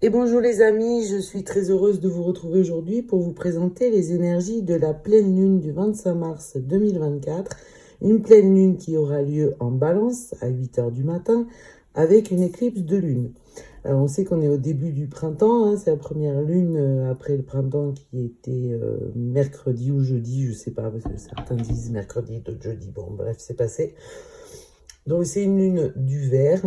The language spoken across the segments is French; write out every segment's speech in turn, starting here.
Et bonjour les amis, je suis très heureuse de vous retrouver aujourd'hui pour vous présenter les énergies de la pleine lune du 25 mars 2024. Une pleine lune qui aura lieu en Balance à 8 heures du matin avec une éclipse de lune. Alors on sait qu'on est au début du printemps, hein, c'est la première lune après le printemps qui était mercredi ou jeudi, je sais pas, parce que certains disent mercredi, d'autres jeudi, bon bref, c'est passé. Donc c'est une lune du Verre.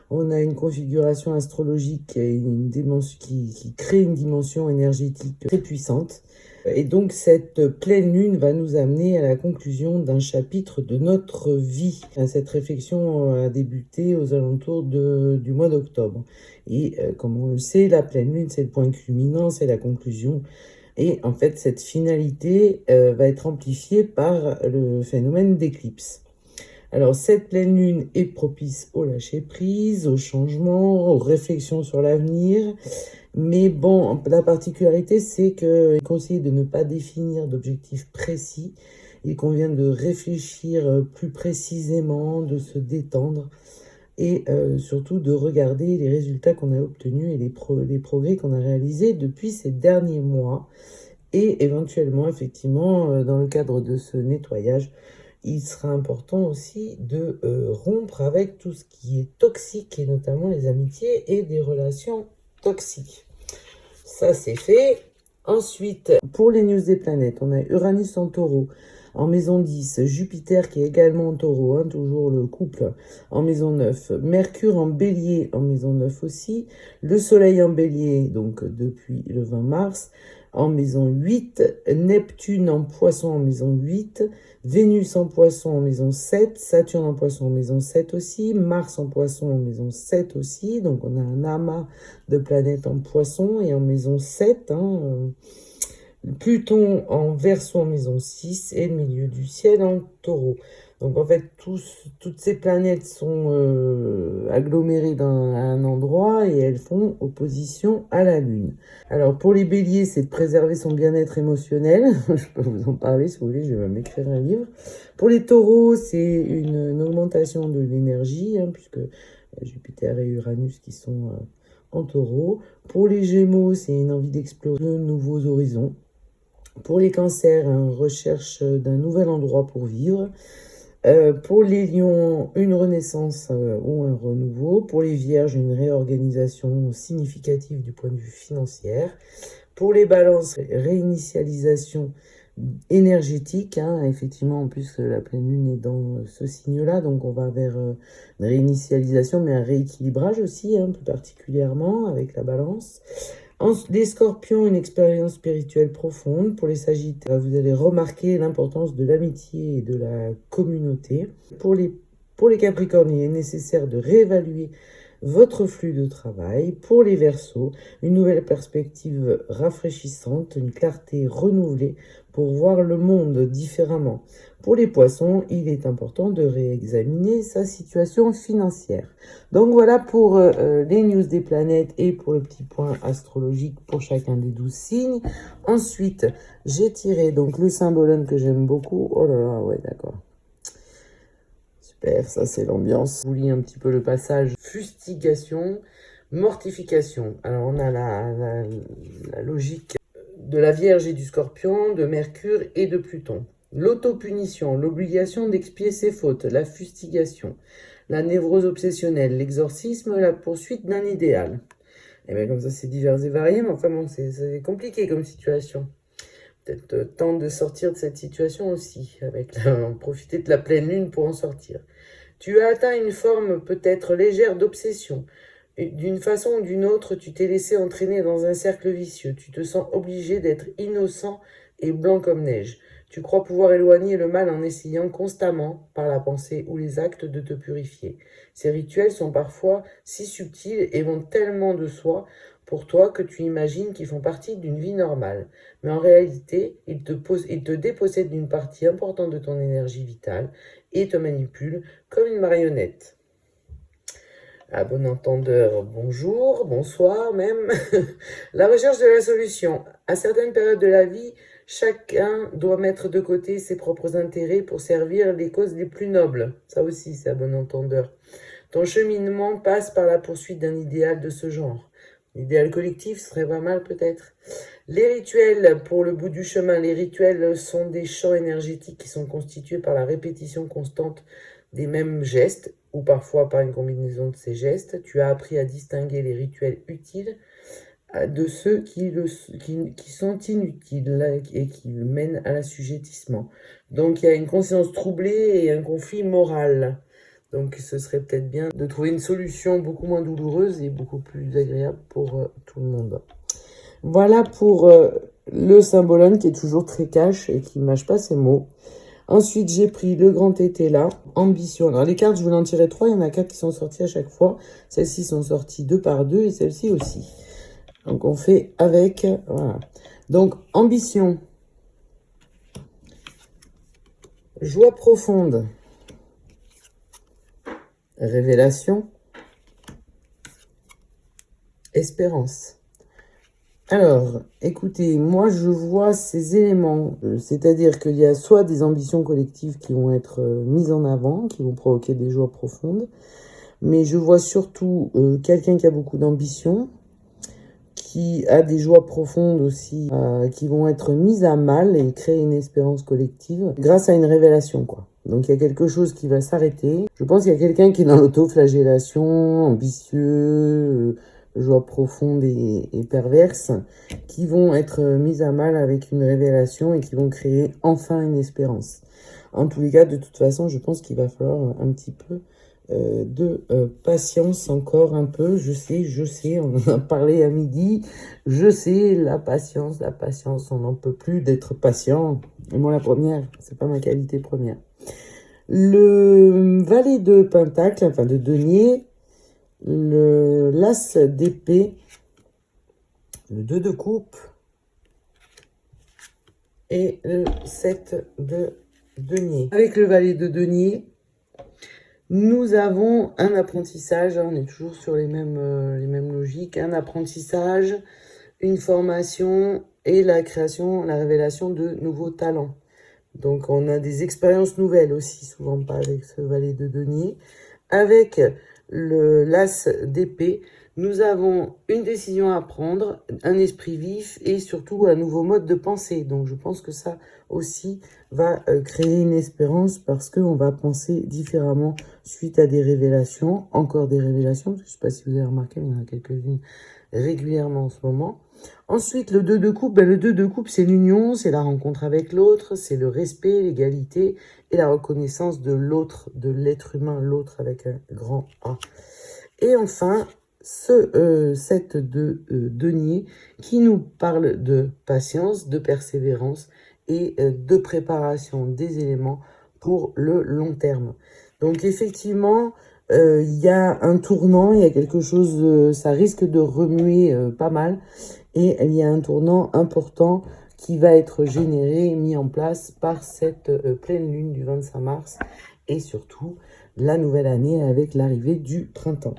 On a une configuration astrologique et une dimension qui crée une dimension énergétique très puissante. Et donc cette pleine lune va nous amener à la conclusion d'un chapitre de notre vie. Cette réflexion a débuté aux alentours du mois d'octobre. Et comme on le sait, la pleine lune, c'est le point culminant, c'est la conclusion. Et en fait, cette finalité va être amplifiée par le phénomène d'éclipse. Alors, cette pleine lune est propice au lâcher-prise, au changement, aux réflexions sur l'avenir. Mais bon, la particularité, c'est qu'il est conseillé de ne pas définir d'objectifs précis. Il convient de réfléchir plus précisément, de se détendre et surtout de regarder les résultats qu'on a obtenus et les progrès qu'on a réalisés depuis ces derniers mois. Et éventuellement, effectivement, dans le cadre de ce nettoyage, il sera important aussi de rompre avec tout ce qui est toxique, et notamment les amitiés et des relations toxiques. Ça, c'est fait. Ensuite, pour les news des planètes, on a Uranus en taureau en maison 10, Jupiter qui est également en taureau, hein, toujours le couple, en maison 9, Mercure en bélier en maison 9 aussi, le soleil en bélier, donc depuis le 20 mars, en maison 8, Neptune en poisson en maison 8, Vénus en poisson en maison 7, Saturne en poisson en maison 7 aussi, Mars en poisson en maison 7 aussi, donc on a un amas de planètes en poisson et en maison 7, hein, Pluton en Verseau en maison 6 et le milieu du ciel en taureau. Donc en fait, toutes ces planètes sont agglomérées à un endroit et elles font opposition à la Lune. Alors pour les béliers, c'est de préserver son bien-être émotionnel. Je peux vous en parler si vous voulez, je vais même écrire un livre. Pour les taureaux, c'est une augmentation de l'énergie, hein, puisque Jupiter et Uranus qui sont en taureau. Pour les gémeaux, c'est une envie d'explorer de nouveaux horizons. Pour les cancers, une recherche d'un nouvel endroit pour vivre. Pour les lions, une renaissance ou un renouveau. Pour les vierges, une réorganisation significative du point de vue financier. Pour les balances, réinitialisation énergétique, hein, effectivement, en plus la pleine lune est dans ce signe-là, donc on va vers une réinitialisation, mais un rééquilibrage aussi, hein, plus particulièrement avec la balance. Les scorpions, une expérience spirituelle profonde. Pour les sagittaires, vous allez remarquer l'importance de l'amitié et de la communauté. Pour les capricornes, il est nécessaire de réévaluer votre flux de travail. Pour les verseaux, une nouvelle perspective rafraîchissante, une clarté renouvelée pour voir le monde différemment. Pour les poissons, il est important de réexaminer sa situation financière. Donc voilà pour les news des planètes et pour le petit point astrologique pour chacun des 12 signes. Ensuite, j'ai tiré donc le symbolone que j'aime beaucoup. Oh là là, ouais, d'accord. Super, ça c'est l'ambiance. Je vous lis un petit peu le passage. Fustigation, mortification. Alors on a la logique de la Vierge et du Scorpion, de Mercure et de Pluton. L'autopunition, l'obligation d'expier ses fautes, la fustigation, la névrose obsessionnelle, l'exorcisme, la poursuite d'un idéal. Et bien comme ça c'est divers et varié, mais enfin bon, c'est compliqué comme situation. Peut-être temps de sortir de cette situation aussi, profiter de la pleine lune pour en sortir. Tu as atteint une forme peut-être légère d'obsession. D'une façon ou d'une autre, tu t'es laissé entraîner dans un cercle vicieux. Tu te sens obligé d'être innocent et blanc comme neige. Tu crois pouvoir éloigner le mal en essayant constamment, par la pensée ou les actes, de te purifier. Ces rituels sont parfois si subtils et vont tellement de soi pour toi que tu imagines qu'ils font partie d'une vie normale. Mais en réalité, ils te dépossèdent d'une partie importante de ton énergie vitale et te manipulent comme une marionnette. À bon entendeur, bonjour, bonsoir même. La recherche de la solution. À certaines périodes de la vie, chacun doit mettre de côté ses propres intérêts pour servir les causes les plus nobles. Ça aussi, c'est à bon entendeur. Ton cheminement passe par la poursuite d'un idéal de ce genre. L'idéal collectif serait pas mal peut-être. Les rituels, pour le bout du chemin, les rituels sont des champs énergétiques qui sont constitués par la répétition constante des mêmes gestes, ou parfois par une combinaison de ces gestes. Tu as appris à distinguer les rituels utiles de ceux qui sont inutiles et qui mènent à l'assujettissement. Donc il y a une conscience troublée et un conflit moral. Donc ce serait peut-être bien de trouver une solution beaucoup moins douloureuse et beaucoup plus agréable pour tout le monde. Voilà pour le symbolone qui est toujours très cash et qui ne mâche pas ses mots. Ensuite, j'ai pris le grand été là, ambition. Alors les cartes, je voulais en tirer 3, il y en a 4 qui sont sorties à chaque fois. Celles-ci sont sorties 2 par 2 et celle-ci aussi. Donc on fait avec, voilà. Donc ambition, joie profonde, révélation, espérance. Alors, écoutez, moi je vois ces éléments, c'est-à-dire qu'il y a soit des ambitions collectives qui vont être mises en avant, qui vont provoquer des joies profondes, mais je vois surtout quelqu'un qui a beaucoup d'ambition, qui a des joies profondes aussi, qui vont être mises à mal et créer une espérance collective grâce à une révélation, quoi. Donc il y a quelque chose qui va s'arrêter. Je pense qu'il y a quelqu'un qui est dans l'autoflagellation, ambitieux, joie profonde et perverse, qui vont être mises à mal avec une révélation et qui vont créer enfin une espérance. En tous les cas, de toute façon, je pense qu'il va falloir un petit peu de patience encore un peu. Je sais, on en a parlé à midi. Je sais, la patience, on n'en peut plus d'être patient. Et moi, la première, c'est pas ma qualité première. Le valet de pentacle, enfin de denier, l'as d'épée, le 2 de coupe et le 7 de denier. Avec le valet de denier, nous avons un apprentissage, on est toujours sur les mêmes logiques, un apprentissage, une formation et la création, la révélation de nouveaux talents. Donc on a des expériences nouvelles aussi, souvent pas avec ce valet de denier. Avec l'as d'épée, nous avons une décision à prendre, un esprit vif et surtout un nouveau mode de pensée. Donc je pense que ça aussi va créer une espérance parce qu'on va penser différemment suite à des révélations, encore des révélations, je ne sais pas si vous avez remarqué, mais il y en a quelques-unes régulièrement en ce moment. Ensuite, le 2 de coupe, le 2 de coupe, c'est l'union, c'est la rencontre avec l'autre, c'est le respect, l'égalité et la reconnaissance de l'autre, de l'être humain, l'autre avec un grand A. Et enfin, ce 7 de denier qui nous parle de patience, de persévérance et de préparation des éléments pour le long terme. Donc effectivement, il y a un tournant, il y a quelque chose, ça risque de remuer pas mal. Et il y a un tournant important qui va être généré, mis en place par cette pleine lune du 25 mars et surtout la nouvelle année avec l'arrivée du printemps.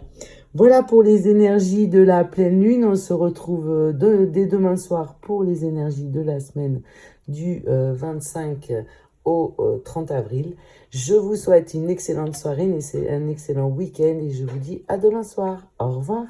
Voilà pour les énergies de la pleine lune. On se retrouve dès demain soir pour les énergies de la semaine du 25 au 30 avril. Je vous souhaite une excellente soirée, un excellent week-end et je vous dis à demain soir. Au revoir.